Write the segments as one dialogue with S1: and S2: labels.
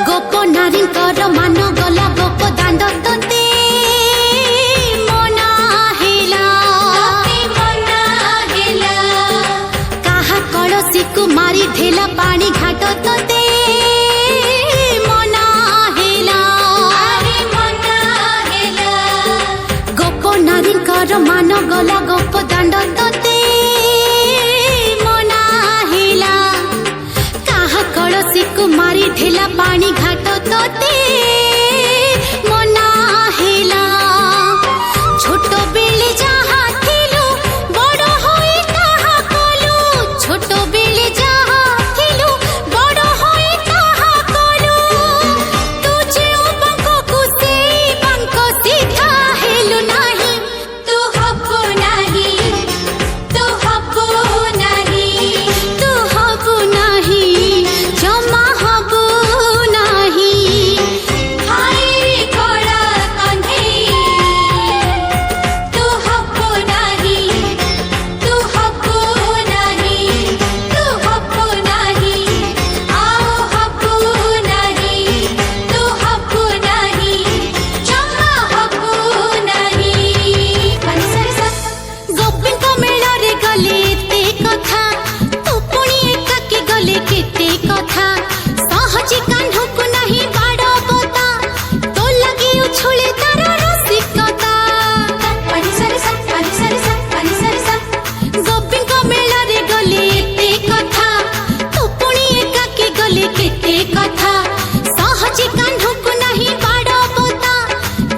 S1: गोप नारी मान गला गोप दांड तोते मना हेला काहा कलसी को मारी ढेला पानी घाट तोते मना हेला गोप नारी मान गला गोप दांड तोते मना हेला काहा कलसी को मारी ढेला पानी घाट तोते मना हेला छोट बेले जहा थिलु बड़ होई ताहा कलु छोट बेले जहा थिलु बड़ होई ताहा कलु तू जे बंको कुसे बंको सीधा हेलु नाही तू हबो नाही तू हबो नाही तू हबो नाही जमा हबो नाही हाय रे घोड़ा कंधे तू हबो नाही तू हबो नाही तू हबो नाही आओ हबो नाही तू हबो नाही जमा हबो नाही गोपिन को मेला रे गले ते कथा तू पुणी एकाकी गले केते कथा सहजी कान्हू को नहीं बाड़ बता तो लगी उछुले तार रसिकता गोपिन को मेला रे गले ते कथा तू पुणी एकाकी गले केते कथा सहजी कान्हू को नहीं बाड़ बता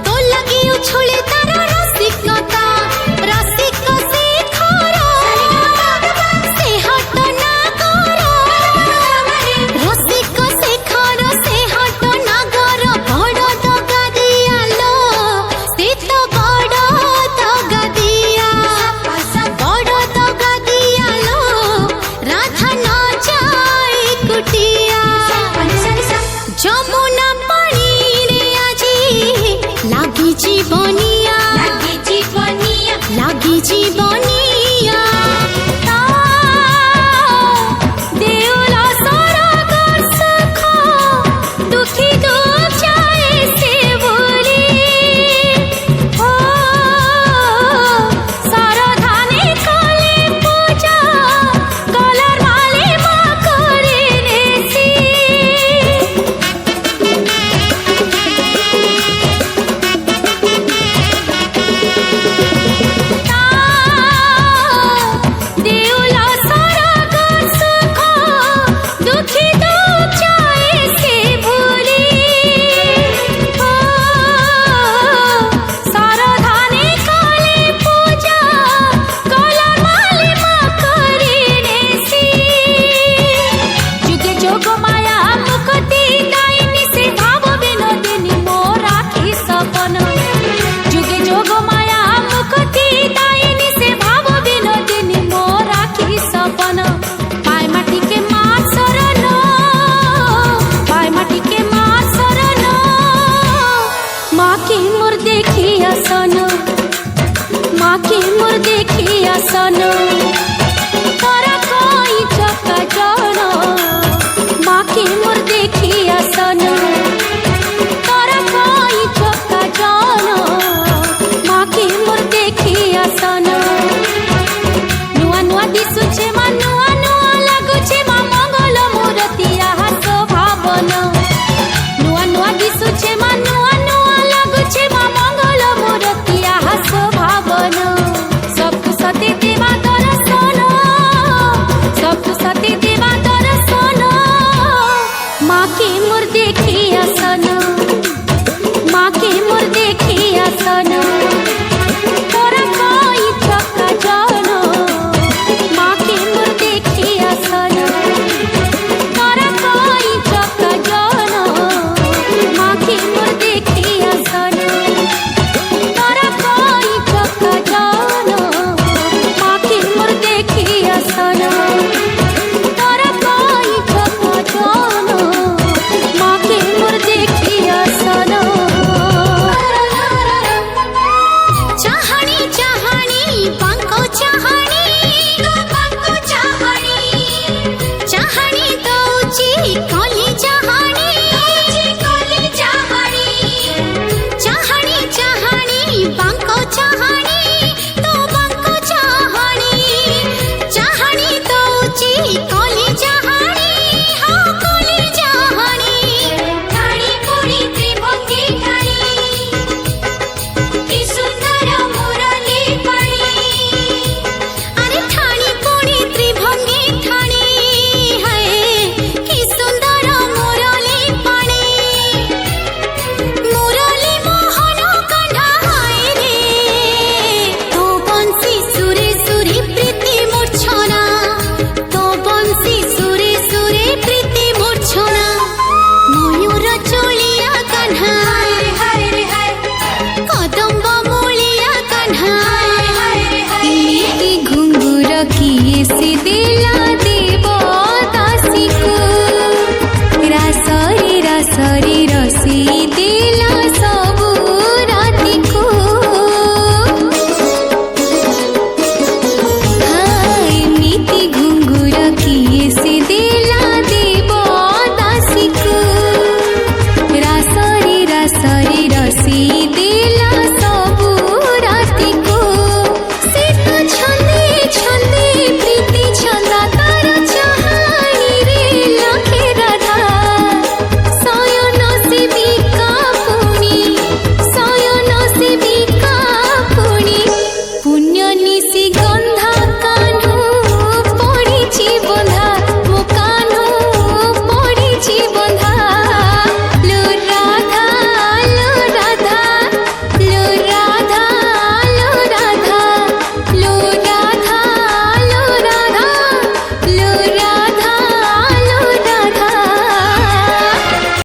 S1: तो लगी उछुले तार रसिकता रसिक से खरा से हट ना करो रसिक से खरा से हट ना करो बड़ दगा दियालो से तो बड़ दगा दिया बड़ दगा दियालो राधा न जाए कुटिया যমুনা পানি রে আজি লাগি জীবনিয়া লাগি জীবনিয়া দেউলা সরগর সুখ দুঃখী দুঃখ যায় সে বলি ও সারধানে কলে পূজা গলার মালে মা করে নেছি দেউলা সরগর সুখ দুঃখী দুঃখ যায় সে ভুলি ও সারধানে কলে পূজা গলার মালে মা করে নেছি যুগে যোগ মায়া মুক্তি দায়নি সে ভাব বিনোদিনী মোর রাখি সপন যুগে যোগ মায়া মুক্তি দায়নি সে ভাব বিনোদিনী মোর রাখি সপন পায় মাটি के माँ शरण पाय माटी के माँ शरण माँ की मोर देखी आसन माँ की मोर देखी आसन तोरा कोई चका जन माँ की मोर देखी आसन तोरा कोई चका जन माँ की मोर देखी आसन नुआ नुआ दिसुछे मा नुआ नुआ लागुछे मा मंगल मूर्तिया हास भावन नुआ नुआ दिसुछे मा नुआ नुआ लागुछे मा मंगल मूर्तिया हास भावन सबको सती देवा दर्शन सबको सती देवा दर्शन माँ के मोर देखी आसन माँ के मोर देखी आसन तोरा कोई चका जन माँ के मोर देखी आसन तोरा कोई चका जन माँ के मोर देखी आसन तोरा कोई चका जन माँ के मोर देखी आसन तोरा कोई चका जन माँ के मोर देखी आसन ସରି